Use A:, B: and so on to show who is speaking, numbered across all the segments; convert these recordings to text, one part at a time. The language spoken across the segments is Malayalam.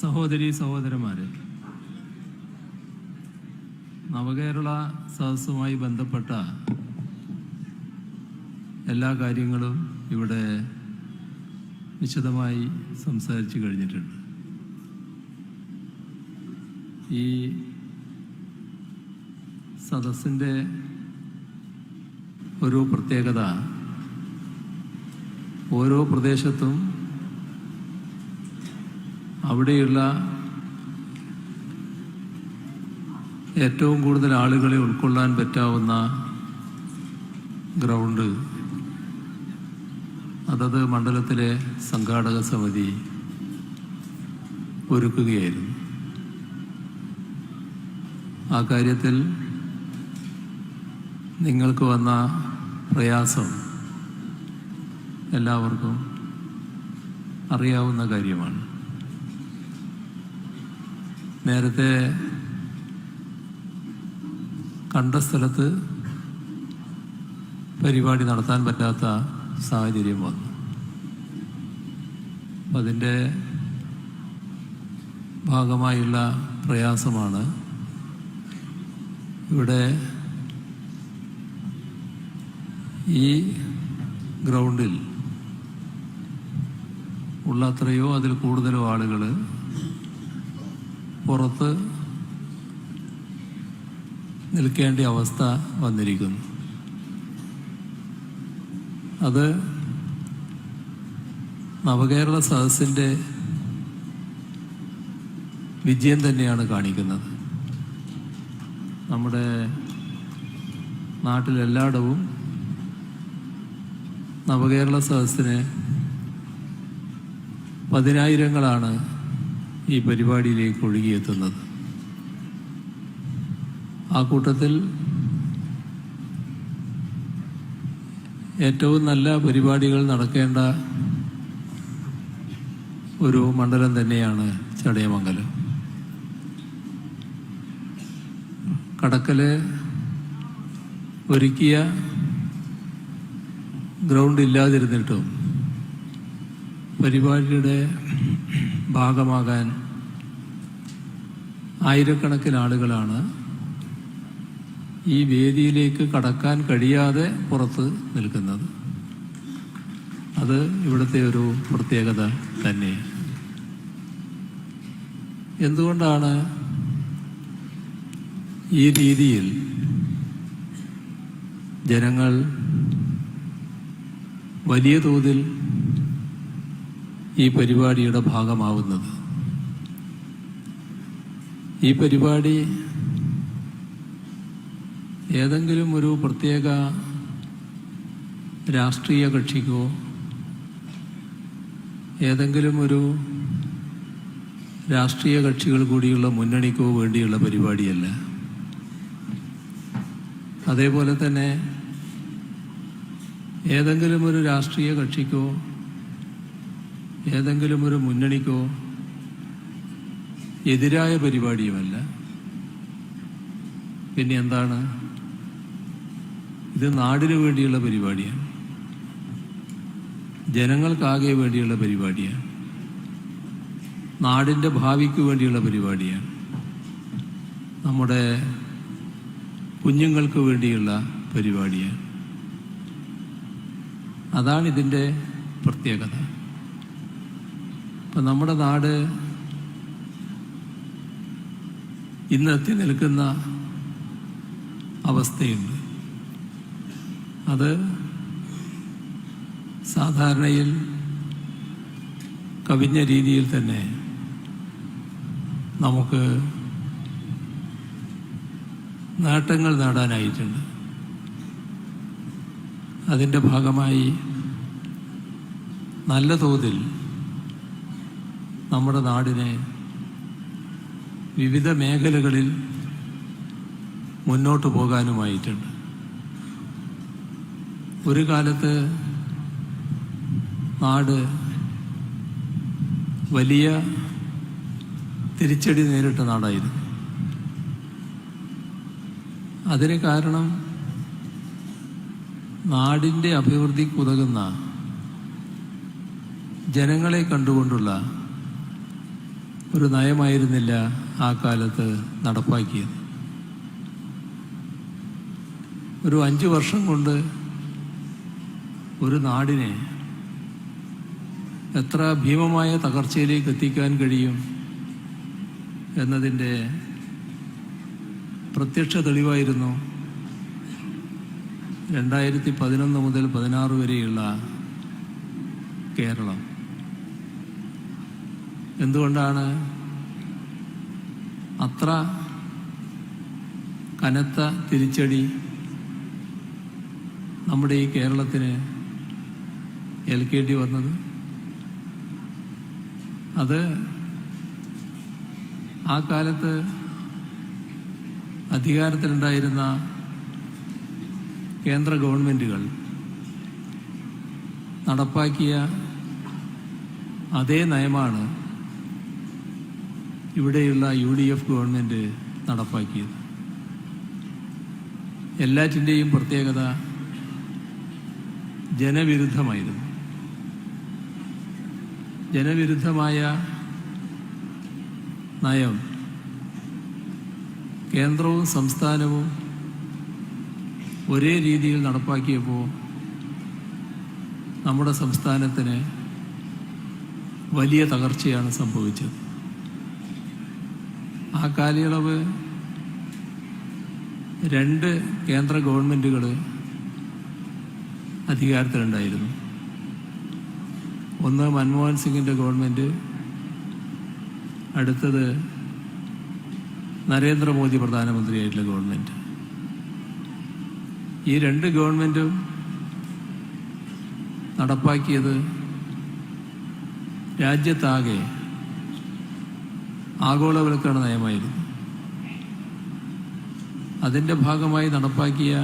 A: സഹോദരീ സഹോദരന്മാരെ, നവകേരള സദസ്സുമായി ബന്ധപ്പെട്ട എല്ലാ കാര്യങ്ങളും ഇവിടെ വിശദമായി സംസാരിച്ചു കഴിഞ്ഞിട്ടുണ്ട്. ഈ സദസ്സിൻ്റെ ഒരു പ്രത്യേകത, ഓരോ പ്രദേശത്തും അവിടെയുള്ള ഏറ്റവും കൂടുതൽ ആളുകളെ ഉൾക്കൊള്ളാൻ പറ്റാവുന്ന ഗ്രൗണ്ട് അതത് മണ്ഡലത്തിലെ സംഘാടക സമിതി ഒരുക്കുകയായിരുന്നു. ആ കാര്യത്തിൽ നിങ്ങൾക്ക് വന്ന പ്രയാസം എല്ലാവർക്കും അറിയാവുന്ന കാര്യമാണ്. നേരത്തെ കണ്ട സ്ഥലത്ത് പരിപാടി നടത്താൻ പറ്റാത്ത സാഹചര്യം വന്നു. അതിൻ്റെ ഭാഗമായുള്ള പ്രയാസമാണ് ഇവിടെ ഈ ഗ്രൗണ്ടിൽ ഉള്ള അത്രയോ അതിൽ കൂടുതലോ ആളുകൾ പുറത്ത് നിൽക്കേണ്ട അവസ്ഥ വന്നിരിക്കുന്നു. അത് നവകേരള സദസ്സിൻ്റെ വിജയം തന്നെയാണ് കാണിക്കുന്നത്. നമ്മുടെ നാട്ടിലെല്ലായിടവും നവകേരള സദസ്സിന് പതിനായിരങ്ങളാണ് ഈ പരിപാടിയിലേക്ക് ഒഴുകിയെത്തുന്നത്. ആ കൂട്ടത്തിൽ ഏറ്റവും നല്ല പരിപാടികൾ നടക്കേണ്ട ഒരു മണ്ഡലം തന്നെയാണ് ചടയമംഗലം. കടക്കല് ഒരുക്കിയ ഗ്രൗണ്ട് ഇല്ലാതിരുന്നിട്ടും പരിപാടിയുടെ ഭാഗമാകാൻ ആയിരക്കണക്കിന് ആളുകളാണ് ഈ വേദിയിലേക്ക് കടക്കാൻ കഴിയാതെ പുറത്ത് നിൽക്കുന്നത്. അത് ഇവിടുത്തെ ഒരു പ്രത്യേകത തന്നെ. എന്തുകൊണ്ടാണ് ഈ രീതിയിൽ ജനങ്ങൾ വലിയ തോതിൽ ഈ പരിപാടിയുടെ ഭാഗമാവുന്നത്? ഈ പരിപാടി ഏതെങ്കിലും ഒരു പ്രത്യേക രാഷ്ട്രീയ കക്ഷിക്കോ ഏതെങ്കിലും ഒരു രാഷ്ട്രീയ കക്ഷികൾ കൂടിയുള്ള മുന്നണിക്കോ വേണ്ടിയുള്ള പരിപാടിയല്ല. അതേപോലെ തന്നെ ഏതെങ്കിലും ഒരു രാഷ്ട്രീയ കക്ഷിക്കോ ഏതെങ്കിലും ഒരു മുന്നണിക്കോ എതിരായ പരിപാടിയുമല്ല. പിന്നെ എന്താണ്? ഇത് നാടിനു വേണ്ടിയുള്ള പരിപാടിയാണ്, ജനങ്ങൾക്കാകെ വേണ്ടിയുള്ള പരിപാടിയാണ്, നാടിൻ്റെ ഭാവിക്ക് വേണ്ടിയുള്ള പരിപാടിയാണ്, നമ്മുടെ കുഞ്ഞുങ്ങൾക്ക് വേണ്ടിയുള്ള പരിപാടിയാണ്. അതാണ് ഇതിൻ്റെ പ്രത്യേകത. ഇപ്പം നമ്മുടെ നാട് ഇന്നെത്തി നിൽക്കുന്ന അവസ്ഥയുണ്ട്. അത് സാധാരണയിൽ കവിഞ്ഞ രീതിയിൽ തന്നെ നമുക്ക് നേട്ടങ്ങൾ നേടാനായിട്ടുണ്ട്. അതിൻ്റെ ഭാഗമായി നല്ല തോതിൽ നമ്മുടെ നാടിനെ വിവിധ മേഖലകളിൽ മുന്നോട്ട് പോകാനുമായിട്ടുണ്ട്. ഒരു കാലത്ത് നാട് വലിയ തിരിച്ചടി നേരിട്ട നാടായിരുന്നു. അതിന് കാരണം നാടിൻ്റെ അഭിവൃദ്ധിക്കുതകുന്ന ജനങ്ങളെ കണ്ടുകൊണ്ടുള്ള ഒരു നയമായിരുന്നില്ല ആ കാലത്ത് നടപ്പാക്കിയത്. ഒരു 5 വർഷം കൊണ്ട് ഒരു നാടിനെ എത്ര ഭീമമായ തകർച്ചയിലേക്ക് എത്തിക്കാൻ കഴിയും എന്നതിൻ്റെ പ്രത്യക്ഷ തെളിവായിരുന്നു 2011 മുതൽ 16 വരെയുള്ള കേരളം. എന്തുകൊണ്ടാണ് അത്ര കനത്ത തിരിച്ചടി നമ്മുടെ ഈ കേരളത്തിന് ഏൽക്കേണ്ടി വന്നത്? അത് ആ കാലത്ത് അധികാരത്തിലുണ്ടായിരുന്ന കേന്ദ്ര ഗവൺമെൻറ്റുകൾ നടപ്പാക്കിയ അതേ നയമാണ് ഇവിടെയുള്ള UDF ഗവൺമെൻറ് നടപ്പാക്കിയത്. എല്ലാറ്റിൻ്റെയും പ്രത്യേകത ജനവിരുദ്ധമായിരുന്നു. ജനവിരുദ്ധമായ നയം കേന്ദ്രവും സംസ്ഥാനവും ഒരേ രീതിയിൽ നടപ്പാക്കിയപ്പോൾ നമ്മുടെ സംസ്ഥാനത്തിന് വലിയ തകർച്ചയാണ് സംഭവിച്ചത്. ആ കാലയളവ് 2 കേന്ദ്ര ഗവൺമെൻറ്റുകൾ അധികാരത്തിലുണ്ടായിരുന്നു. ഒന്ന് മൻമോഹൻ സിംഗിൻ്റെ ഗവൺമെൻറ്, അടുത്തത് നരേന്ദ്രമോദി പ്രധാനമന്ത്രിയായിട്ടുള്ള ഗവൺമെൻറ്. ഈ 2 ഗവൺമെൻറ്റും നടപ്പാക്കിയത് രാജ്യത്താകെ ആഗോളവൽക്കരണ നയമായിരുന്നു. അതിൻ്റെ ഭാഗമായി നടപ്പാക്കിയ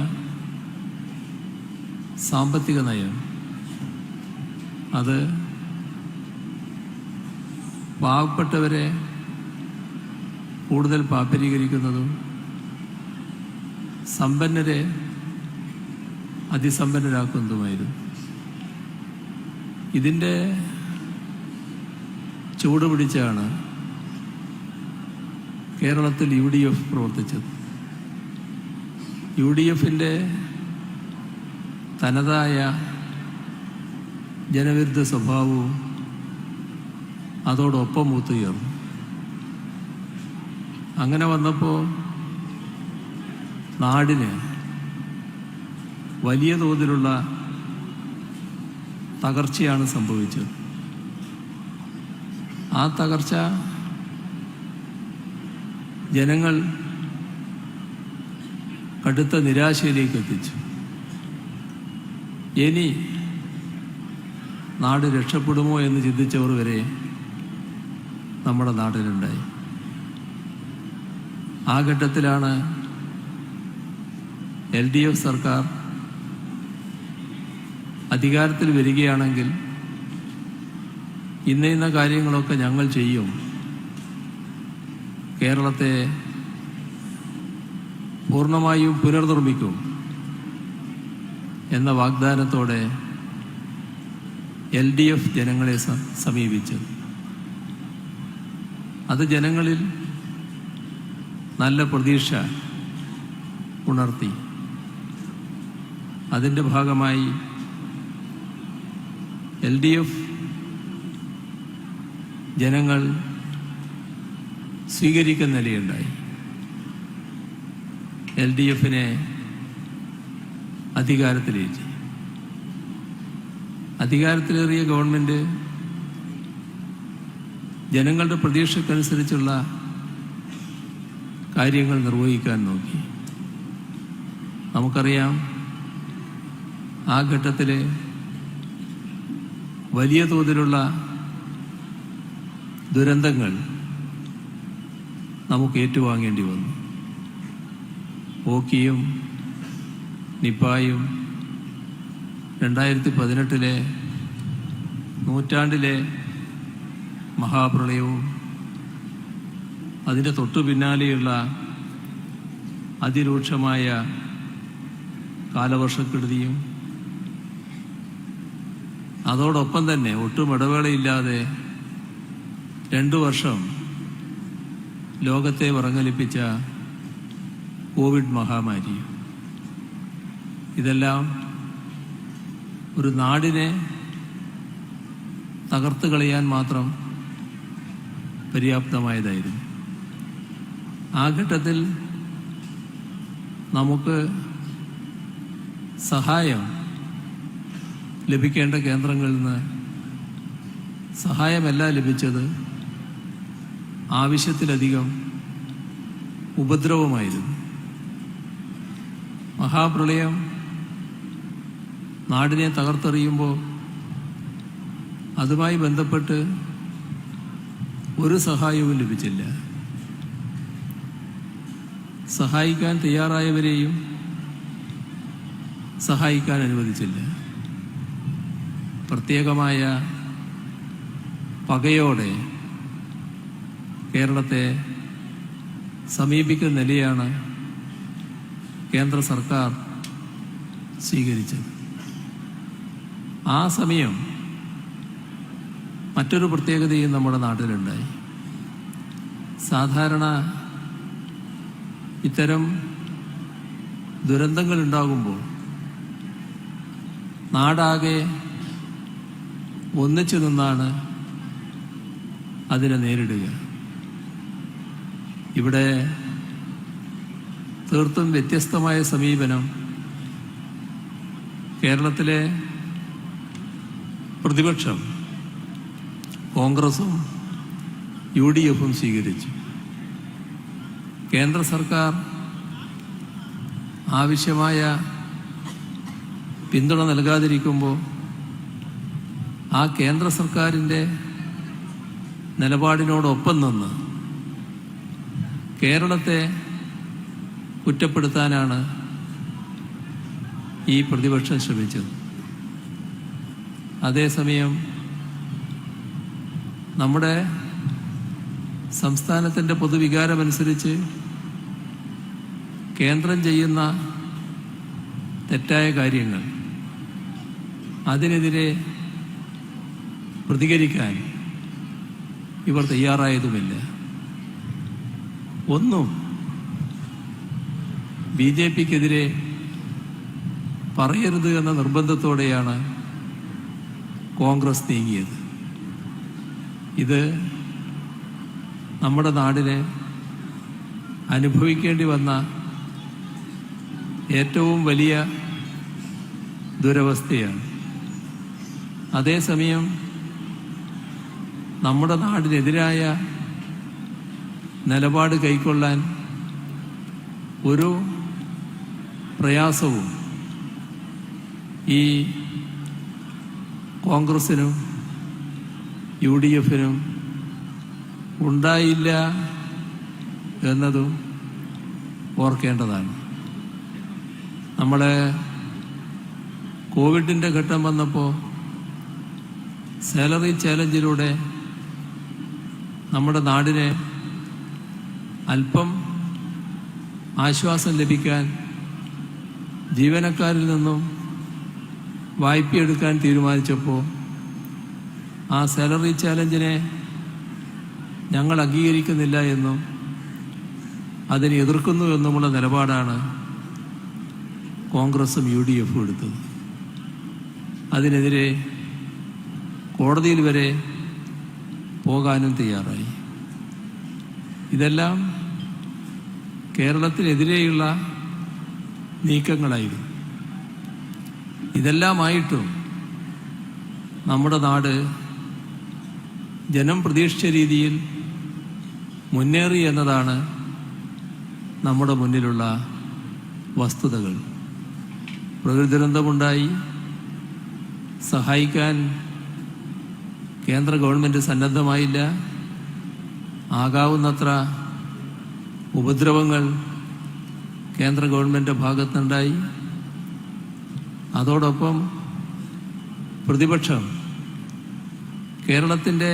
A: സാമ്പത്തിക നയം അത് പാവപ്പെട്ടവരെ കൂടുതൽ പാപ്പരീകരിക്കുന്നതും സമ്പന്നരെ അതിസമ്പന്നരാക്കുന്നതുമായിരുന്നു. ഇതിൻ്റെ ചൂട് പിടിച്ചാണ് കേരളത്തിൽ UDF പ്രവർത്തിച്ചത്. UDFിൻ്റെ തനതായ ജനവിരുദ്ധ സ്വഭാവവും അതോടൊപ്പം മൂത്തുയർന്നു. അങ്ങനെ വന്നപ്പോൾ നാടിന് വലിയ തോതിലുള്ള തകർച്ചയാണ് സംഭവിച്ചത്. ആ തകർച്ച ജനങ്ങൾ കടുത്ത നിരാശയിലേക്ക് എത്തിച്ചു. ഇനി നാട് രക്ഷപ്പെടുമോ എന്ന് ചിന്തിച്ചവർ വരെ നമ്മുടെ നാട്ടിലുണ്ടായി. ആ ഘട്ടത്തിലാണ് LDF സർക്കാർ അധികാരത്തിൽ വരികയാണെങ്കിൽ ഇന്ന കാര്യങ്ങളൊക്കെ ഞങ്ങൾ ചെയ്യും, കേരളത്തെ പൂർണ്ണമായും പുനർനിർമ്മിക്കും എന്ന വാഗ്ദാനത്തോടെ LDF ജനങ്ങളെ സമീപിച്ചത്. അത് ജനങ്ങളിൽ നല്ല പ്രതീക്ഷ ഉണർത്തി. അതിൻ്റെ ഭാഗമായി LDF ജനങ്ങൾ സ്വീകരിക്കുന്ന നിലയുണ്ടായി. LDFിനെ അധികാരത്തിലേറ്റി. അധികാരത്തിലേറിയ ഗവൺമെൻറ് ജനങ്ങളുടെ പ്രതീക്ഷക്കനുസരിച്ചുള്ള കാര്യങ്ങൾ നിർവഹിക്കാൻ നോക്കി. നമുക്കറിയാം, ആ ഘട്ടത്തിൽ വലിയ തോതിലുള്ള ദുരന്തങ്ങൾ നമുക്ക് ഏറ്റുവാങ്ങേണ്ടി വന്നു. ഓക്കിയും നിപ്പായും 2018 നൂറ്റാണ്ടിലെ മഹാപ്രളയവും അതിൻ്റെ തൊട്ടു പിന്നാലെയുള്ള അതിരൂക്ഷമായ കാലവർഷക്കെടുതിയും അതോടൊപ്പം തന്നെ ഒട്ടും ഇടവേളയില്ലാതെ 2 വർഷം ലോകത്തെ വിറങ്ങലിപ്പിച്ച കോവിഡ് മഹാമാരി, ഇതെല്ലാം ഒരു നാടിനെ തകർത്ത് കളയാൻ മാത്രം പര്യാപ്തമായതായിരുന്നു. ആ ഘട്ടത്തിൽ നമുക്ക് സഹായം ലഭിക്കേണ്ട കേന്ദ്രങ്ങളിൽ നിന്ന് സഹായമല്ല ലഭിച്ചത്, ആവശ്യത്തിലധികം ഉപദ്രവമായിരുന്നു. മഹാപ്രളയം നാടിനെ തകർത്തെറിയുമ്പോൾ അതുമായി ബന്ധപ്പെട്ട് ഒരു സഹായവും ലഭിച്ചില്ല. സഹായിക്കാൻ തയ്യാറായവരെയും സഹായിക്കാൻ അനുവദിച്ചില്ല. പ്രത്യേകമായ പകയോടെ കേരളത്തെ സമീപിക്കുന്ന നിലയാണ് കേന്ദ്ര സർക്കാർ സ്വീകരിച്ചത്. ആ സമയം മറ്റൊരു പ്രത്യേകതയും നമ്മുടെ നാട്ടിലുണ്ടായി. സാധാരണ ഇത്തരം ദുരന്തങ്ങൾ ഉണ്ടാകുമ്പോൾ നാടാകെ ഒന്നിച്ചു നിന്നാണ് അതിനെ നേരിടുക. ഇവിടെ തീർത്തും വ്യത്യസ്തമായ സമീപനം കേരളത്തിലെ പ്രതിപക്ഷം കോൺഗ്രസും UDFും സ്വീകരിച്ചു. കേന്ദ്ര സർക്കാർ ആവശ്യമായ പിന്തുണ നൽകാതിരിക്കുമ്പോൾ ആ കേന്ദ്ര സർക്കാരിൻ്റെ നിലപാടിനോടൊപ്പം നിന്ന് കേരളത്തെ കുറ്റപ്പെടുത്താനാണ് ഈ പ്രതിപക്ഷം ശ്രമിച്ചത്. അതേസമയം നമ്മുടെ സംസ്ഥാനത്തിൻ്റെ പൊതുവികാരമനുസരിച്ച് കേന്ദ്രം ചെയ്യുന്ന തെറ്റായ കാര്യങ്ങൾ, അതിനെതിരെ പ്രതികരിക്കാൻ ഇവർ തയ്യാറായതുമില്ല. ഒന്നും BJPക്കെതിരെ പറയരുത് എന്ന നിർബന്ധത്തോടെയാണ് കോൺഗ്രസ് നീങ്ങിയത്. ഇത് നമ്മുടെ നാടിനെ അനുഭവിക്കേണ്ടി വന്ന ഏറ്റവും വലിയ ദുരവസ്ഥയാണ്. അതേസമയം നമ്മുടെ നാടിനെതിരായ നിലപാട് കൈക്കൊള്ളാൻ ഒരു പ്രയാസവും ഈ കോൺഗ്രസിനും UDFിനും ഉണ്ടായില്ല എന്നതും ഓർക്കേണ്ടതാണ്. നമ്മളെ കോവിഡിൻ്റെ ഘട്ടം വന്നപ്പോൾ സാലറി ചാലഞ്ചിലൂടെ നമ്മുടെ നാടിനെ അല്പം ആശ്വാസം ലഭിക്കാൻ ജീവനക്കാരിൽ നിന്നും വായ്പയെടുക്കാൻ തീരുമാനിച്ചപ്പോൾ ആ സാലറി ചാലഞ്ചിനെ ഞങ്ങൾ അംഗീകരിക്കുന്നില്ല എന്നും അതിനെ എതിർക്കുന്നു എന്നുമുള്ള നിലപാടാണ് കോൺഗ്രസും UDFും എടുത്തത്. അതിനെതിരെ കോടതിയിൽ വരെ പോകാനും തയ്യാറായി. ഇതെല്ലാം കേരളത്തിനെതിരെയുള്ള നീക്കങ്ങളായിരുന്നു. ഇതെല്ലാമായിട്ടും നമ്മുടെ നാട് ജനം പ്രതീക്ഷിച്ച രീതിയിൽ മുന്നേറി എന്നതാണ് നമ്മുടെ മുന്നിലുള്ള വസ്തുതകൾ. പ്രകൃതി ദുരന്തമുണ്ടായി, സഹായിക്കാൻ കേന്ദ്ര ഗവൺമെൻറ് സന്നദ്ധമായില്ല. ആകാവുന്നത്ര ഉപദ്രവങ്ങൾ കേന്ദ്ര ഗവൺമെൻറ് ഭാഗത്തുണ്ടായി. അതോടൊപ്പം പ്രതിപക്ഷം കേരളത്തിൻ്റെ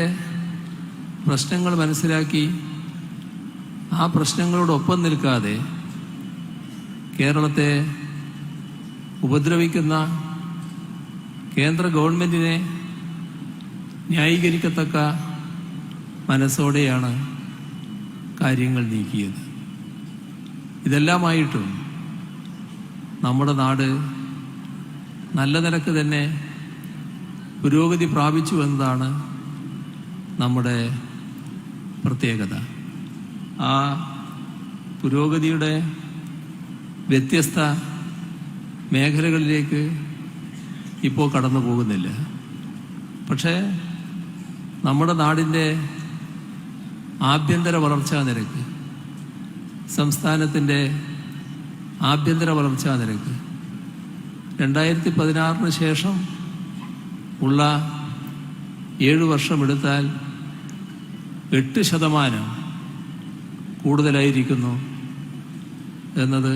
A: പ്രശ്നങ്ങൾ മനസ്സിലാക്കി ആ പ്രശ്നങ്ങളോടൊപ്പം നിൽക്കാതെ കേരളത്തെ ഉപദ്രവിക്കുന്ന കേന്ദ്ര ഗവൺമെൻറ്റിനെ ന്യായീകരിക്കത്തക്ക മനസ്സോടെയാണ് കാര്യങ്ങൾ നീക്കിയത്. ഇതെല്ലാമായിട്ടും നമ്മുടെ നാട് നല്ല നിലക്ക് തന്നെ പുരോഗതി പ്രാപിച്ചു എന്നതാണ് നമ്മുടെ പ്രത്യേകത. ആ പുരോഗതിയുടെ വ്യത്യസ്ത മേഖലകളിലേക്ക് ഇപ്പോൾ കടന്നു പോകുന്നില്ല. പക്ഷേ നമ്മുടെ നാടിൻ്റെ ആഭ്യന്തര വളർച്ചാ നിരക്ക്, സംസ്ഥാനത്തിൻ്റെ ആഭ്യന്തര വളർച്ചാ നിരക്ക് 2016 ശേഷം ഉള്ള 7 വർഷം എടുത്താൽ 8% കൂടുതലായിരിക്കുന്നു എന്നത്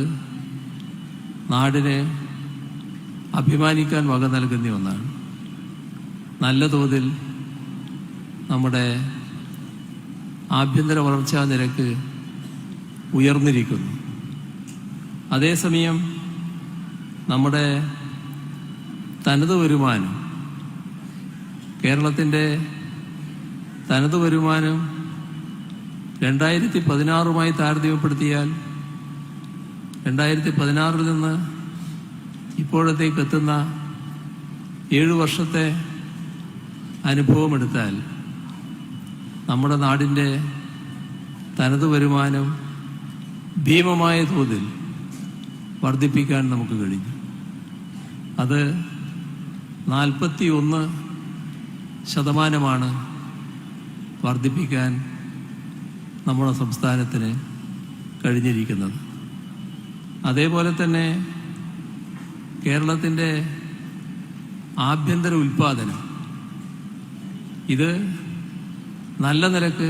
A: നാടിന് അഭിമാനിക്കാൻ വക നൽകുന്ന ഒന്നാണ്. നല്ല തോതിൽ നമ്മുടെ ആഭ്യന്തര വളർച്ചാ നിരക്ക് ഉയർന്നിരിക്കുന്നു. അതേസമയം നമ്മുടെ തനത് വരുമാനം, കേരളത്തിൻ്റെ തനത് വരുമാനം 2016 താരതമ്യപ്പെടുത്തിയാൽ 2016 നിന്ന് ഇപ്പോഴത്തേക്ക് എത്തുന്ന 7 വർഷത്തെ അനുഭവമെടുത്താൽ നമ്മുടെ നാടിൻ്റെ തനത് വരുമാനം ഭീമമായ തോതിൽ വർദ്ധിപ്പിക്കാൻ നമുക്ക് കഴിഞ്ഞു. അത് 41% വർദ്ധിപ്പിക്കാൻ നമ്മുടെ സംസ്ഥാനത്തിന് കഴിഞ്ഞിരിക്കുന്നത്. അതേപോലെ തന്നെ കേരളത്തിൻ്റെ ആഭ്യന്തര ഉൽപ്പാദനം ഇത് നല്ല നിലക്ക്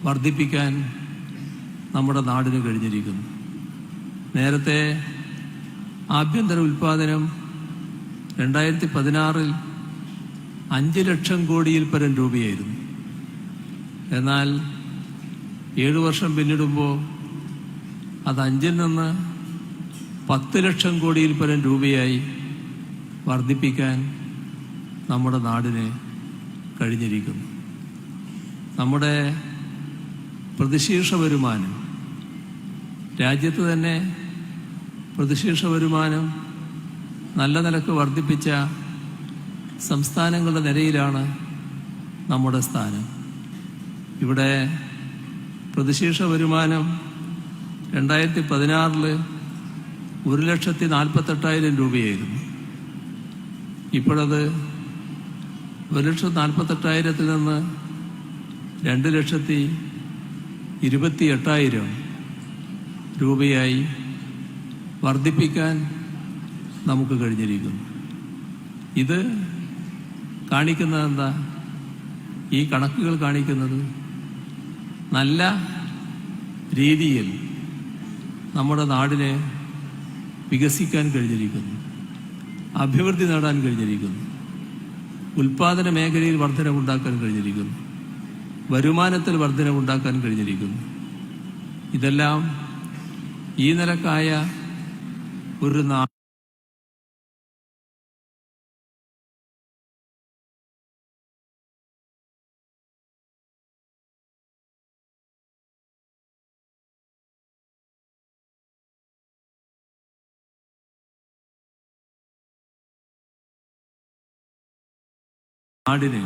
A: വർദ്ധിപ്പിക്കാൻ നമ്മുടെ നാടിന് കഴിഞ്ഞിരിക്കുന്നു. നേരത്തെ ആഭ്യന്തര ഉൽപ്പാദനം 2016 5 ലക്ഷം കോടിയിൽ പരം രൂപയായിരുന്നു. എന്നാൽ 7 വർഷം പിന്നിടുമ്പോൾ അത് 5-ൽ നിന്ന് 10 ലക്ഷം കോടിയിൽ പരം രൂപയായി വർദ്ധിപ്പിക്കാൻ നമ്മുടെ നാടിന് കഴിഞ്ഞിരിക്കുന്നു. നമ്മുടെ പ്രതിശീർഷ വരുമാനം, രാജ്യത്ത് തന്നെ പ്രതിശീർഷ വരുമാനം നല്ല നിലക്ക് വർദ്ധിപ്പിച്ച സംസ്ഥാനങ്ങളുടെ നിരയിലാണ് നമ്മുടെ സ്ഥാനം. ഇവിടെ പ്രതിശീർഷ വരുമാനം 2016 1,48,000 രൂപയായിരുന്നു. ഇപ്പോഴത് 1,48,000 നിന്ന് 2,28,000 രൂപയായി വർദ്ധിപ്പിക്കാൻ നമുക്ക് കഴിഞ്ഞിരിക്കുന്നു. ഇത് കാണിക്കുന്നത് എന്താ? ഈ കണക്കുകൾ കാണിക്കുന്നത് നല്ല രീതിയിൽ നമ്മുടെ നാടിനെ വികസിക്കാൻ കഴിഞ്ഞിരിക്കുന്നു, അഭിവൃദ്ധി നേടാൻ കഴിഞ്ഞിരിക്കുന്നു, ഉൽപാദന മേഖലയിൽ വർധനവുണ്ടാക്കാൻ കഴിഞ്ഞിരിക്കുന്നു, വരുമാനത്തിൽ വർധനവുണ്ടാക്കാൻ കഴിഞ്ഞിരിക്കുന്നു. ഇതെല്ലാം ഈ നിലക്കായ ഒരു നാടിന്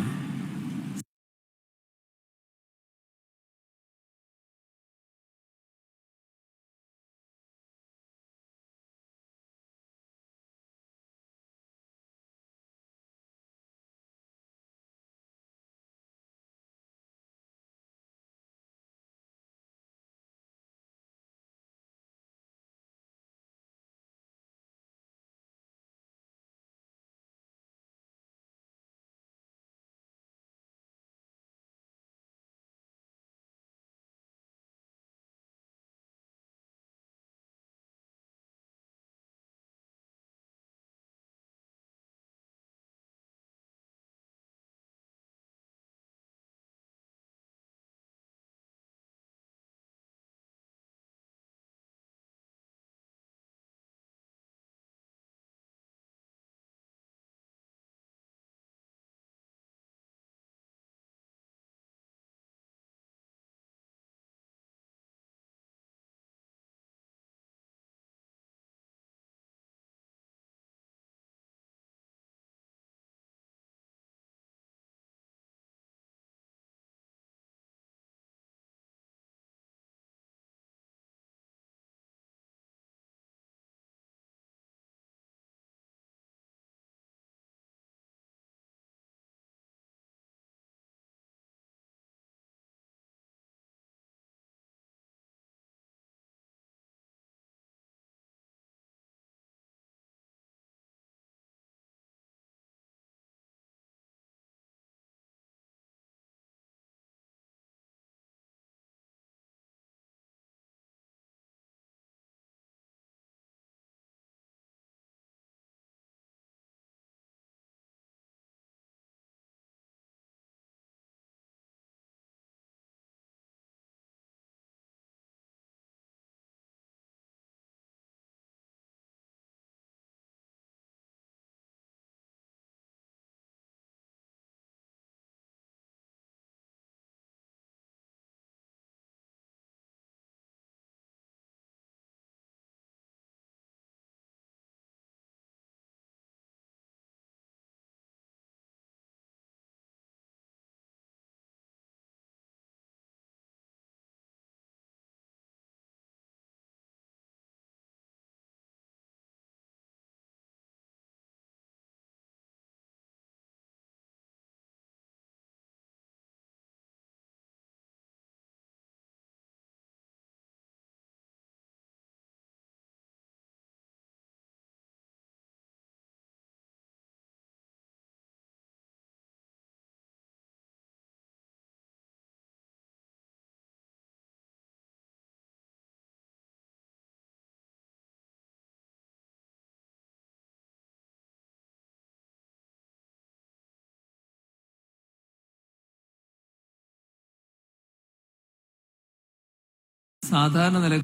A: സാധാരണ നില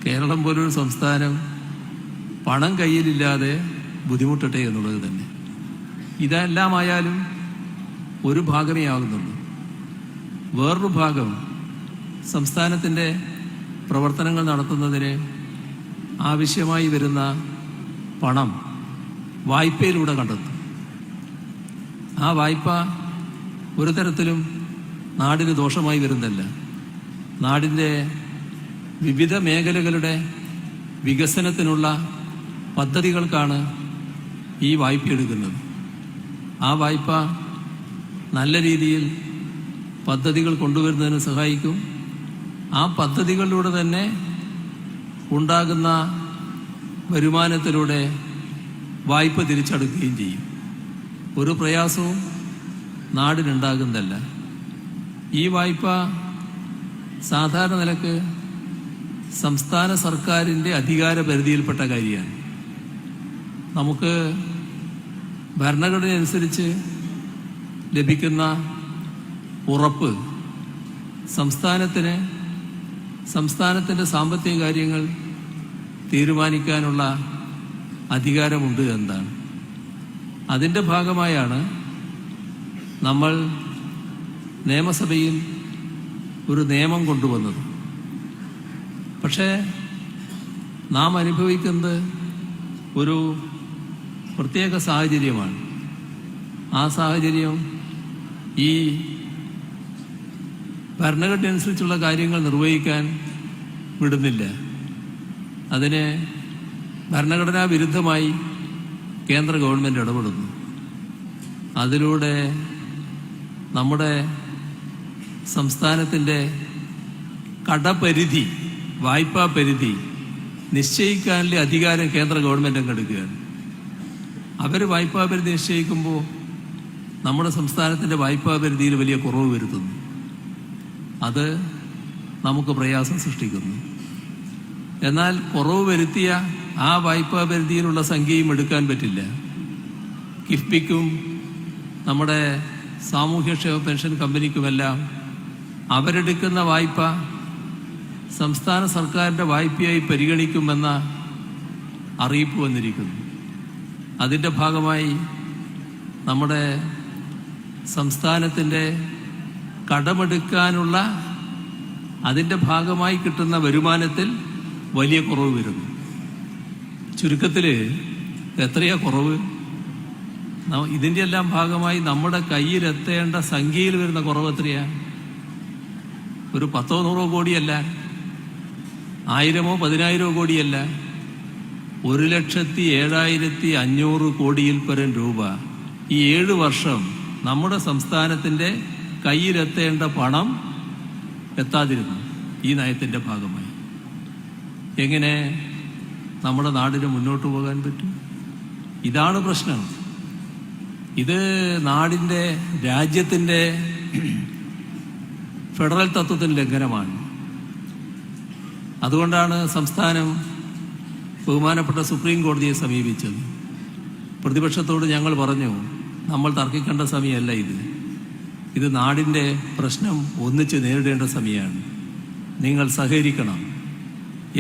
A: കേരളം പോലൊരു സംസ്ഥാനം പണം കയ്യിലില്ലാതെ ബുദ്ധിമുട്ടട്ടെ എന്നുള്ളത് തന്നെ. ഇതെല്ലാമായാലും ഒരു ഭാഗമേ ആകുന്നുള്ളൂ. വേറൊരു ഭാഗം സംസ്ഥാനത്തിൻ്റെ പ്രവർത്തനങ്ങൾ നടത്തുന്നതിന് ആവശ്യമായി വരുന്ന പണം വായ്പയിലൂടെ കണ്ടെത്തും. ആ വായ്പ ഒരു തരത്തിലും നാടിന് ദോഷമായി വരുന്നതല്ല. നാടിൻ്റെ വിവിധ മേഖലകളുടെ വികസനത്തിനുള്ള പദ്ധതികൾക്കാണ് ഈ വായ്പ എടുക്കുന്നത്. ആ വായ്പ നല്ല രീതിയിൽ പദ്ധതികൾ കൊണ്ടുവരുന്നതിന് സഹായിക്കും. ആ പദ്ധതികളിലൂടെ തന്നെ ഉണ്ടാകുന്ന വരുമാനത്തിലൂടെ വായ്പ തിരിച്ചടക്കുകയും ചെയ്യും. ഒരു പ്രയാസവും നാടിനുണ്ടാകുന്നതല്ല. ഈ വായ്പ സാധാരണ നിലക്ക് സംസ്ഥാന സർക്കാരിൻ്റെ അധികാര പരിധിയിൽപ്പെട്ട കാര്യമാണ്. നമുക്ക് ഭരണഘടന അനുസരിച്ച് ലഭിക്കുന്ന ഉറപ്പ് സംസ്ഥാനത്തിൻ്റെ സാമ്പത്തിക കാര്യങ്ങൾ തീരുമാനിക്കാനുള്ള അധികാരമുണ്ട് എന്നതാണ്. അതിൻ്റെ ഭാഗമായാണ് നമ്മൾ നിയമസഭയിൽ ഒരു നിയമം കൊണ്ടുവന്നത്. പക്ഷേ നാം അനുഭവിക്കുന്നത് ഒരു പ്രത്യേക സാഹചര്യമാണ്. ആ സാഹചര്യം ഈ ഭരണഘടന അനുസരിച്ചുള്ള കാര്യങ്ങൾ നിർവഹിക്കാൻ വിടുന്നില്ല. അതിന് ഭരണഘടനാ വിരുദ്ധമായി കേന്ദ്ര ഗവൺമെൻറ് ഇടപെടുന്നു. അതിലൂടെ നമ്മുടെ സംസ്ഥാനത്തിൻ്റെ കടപരിധി, വായ്പാ പരിധി നിശ്ചയിക്കാനുള്ള അധികാരം കേന്ദ്ര ഗവൺമെൻറ് അങ്ങെടുക്കുകയാണ്. അവർ വായ്പാ പരിധി നിശ്ചയിക്കുമ്പോൾ നമ്മുടെ സംസ്ഥാനത്തിൻ്റെ വായ്പാ പരിധിയിൽ വലിയ കുറവ് വരുത്തുന്നു. അത് നമുക്ക് പ്രയാസം സൃഷ്ടിക്കുന്നു. എന്നാൽ കുറവ് വരുത്തിയ ആ വായ്പാ പരിധിയിലുള്ള സംഖ്യയും എടുക്കാൻ പറ്റില്ല. കിഫ്ബിക്കും നമ്മുടെ സാമൂഹ്യക്ഷേമ പെൻഷൻ കമ്പനിക്കുമെല്ലാം അവരെടുക്കുന്ന വായ്പ സംസ്ഥാന സർക്കാരിൻ്റെ വായ്പയായി പരിഗണിക്കുമെന്ന അറിയിപ്പ് വന്നിരിക്കുന്നു. അതിൻ്റെ ഭാഗമായി നമ്മുടെ സംസ്ഥാനത്തിൻ്റെ കടമെടുക്കാനുള്ള അതിൻ്റെ ഭാഗമായി കിട്ടുന്ന വരുമാനത്തിൽ വലിയ കുറവ് വരുന്നു. ചുരുക്കത്തിൽ എത്രയാ കുറവ്? ഇതിൻ്റെ എല്ലാം ഭാഗമായി നമ്മുടെ കയ്യിലെത്തേണ്ട സംഖ്യയിൽ വരുന്ന കുറവ് എത്രയാ? ഒരു 10-100 കോടിയല്ല, 1000-10,000 കോടിയല്ല, 1,07,500 കോടിയിൽ പരം രൂപ ഈ 7 വർഷം നമ്മുടെ സംസ്ഥാനത്തിൻ്റെ കയ്യിലെത്തേണ്ട പണം എത്താതിരുന്നു ഈ നയത്തിൻ്റെ ഭാഗമായി. എങ്ങനെ നമ്മുടെ നാടിന് മുന്നോട്ട് പോകാൻ പറ്റും? ഇതാണ് പ്രശ്നം. ഇത് നാടിൻ്റെ, രാജ്യത്തിൻ്റെ ഫെഡറൽ തത്വത്തിന് ലംഘനമാണ്. അതുകൊണ്ടാണ് സംസ്ഥാനം ബഹുമാനപ്പെട്ട സുപ്രീം കോടതിയെ സമീപിച്ചത്. പ്രതിപക്ഷത്തോട് ഞങ്ങൾ പറഞ്ഞു, നമ്മൾ തർക്കിക്കേണ്ട സമയമല്ല ഇത് നാടിൻ്റെ പ്രശ്നം ഒന്നിച്ച് നേരിടേണ്ട സമയമാണ്. നിങ്ങൾ സഹകരിക്കണം.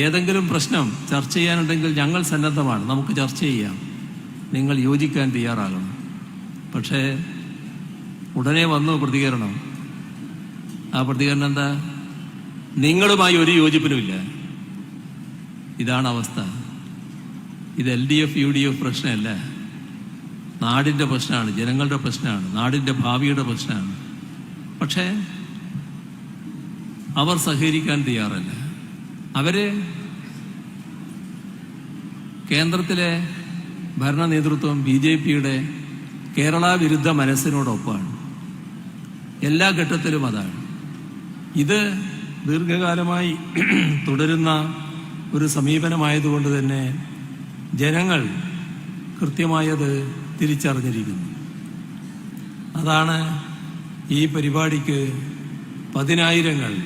A: ഏതെങ്കിലും പ്രശ്നം ചർച്ച ചെയ്യാനുണ്ടെങ്കിൽ ഞങ്ങൾ സന്നദ്ധമാണ്, നമുക്ക് ചർച്ച ചെയ്യാം. നിങ്ങൾ യോജിക്കാൻ തയ്യാറാകണം. പക്ഷേ ഉടനെ വന്നു പ്രതികരണം. ആ പ്രതികരണം എന്താ? നിങ്ങളുമായി ഒരു യോജിപ്പിനുമില്ല. ഇതാണ് അവസ്ഥ. ഇത് LDF UDF പ്രശ്നമല്ല, നാടിൻ്റെ പ്രശ്നമാണ്, ജനങ്ങളുടെ പ്രശ്നമാണ്, നാടിൻ്റെ ഭാവിയുടെ പ്രശ്നമാണ്. പക്ഷേ അവർ സഹകരിക്കാൻ തയ്യാറല്ല. അവര് കേന്ദ്രത്തിലെ ഭരണ നേതൃത്വം BJPയുടെ കേരള വിരുദ്ധ മനസ്സിനോടൊപ്പമാണ്. എല്ലാ ഘട്ടത്തിലും അതാണ്. ഇത് ദീർഘകാലമായി തുടരുന്ന ഒരു സമീപനമായതുകൊണ്ട് തന്നെ ജനങ്ങൾ കൃത്യമായത് തിരിച്ചറിഞ്ഞിരിക്കുന്നു. അതാണ് ഈ പരിപാടിക്ക് 10,000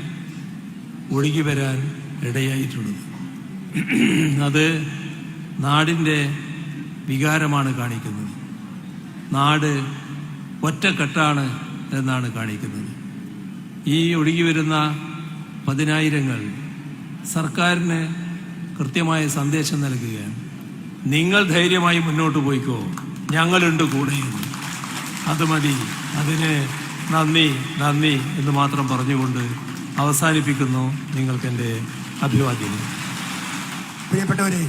A: ഒഴുകി വരാൻ ഇടയായിട്ടുള്ളത്. അത് നാടിൻ്റെ വികാരമാണ് കാണിക്കുന്നത്. നാട് ഒറ്റക്കെട്ടാണ് എന്നാണ് കാണിക്കുന്നത്. ഈ ഒഴുകി വരുന്ന 10,000 സർക്കാരിന് കൃത്യമായ സന്ദേശം നൽകുകയാണ്. നിങ്ങൾ ധൈര്യമായി മുന്നോട്ട് പോയിക്കോ, ഞങ്ങളുണ്ട് കൂടെ. അത് മതി. അതിന് നന്ദി നന്ദി എന്ന് മാത്രം പറഞ്ഞുകൊണ്ട് അവസാനിപ്പിക്കുന്നു. നിങ്ങൾക്കെൻ്റെ അഭിവാദ്യങ്ങൾ.
B: പ്രിയപ്പെട്ടവരെ,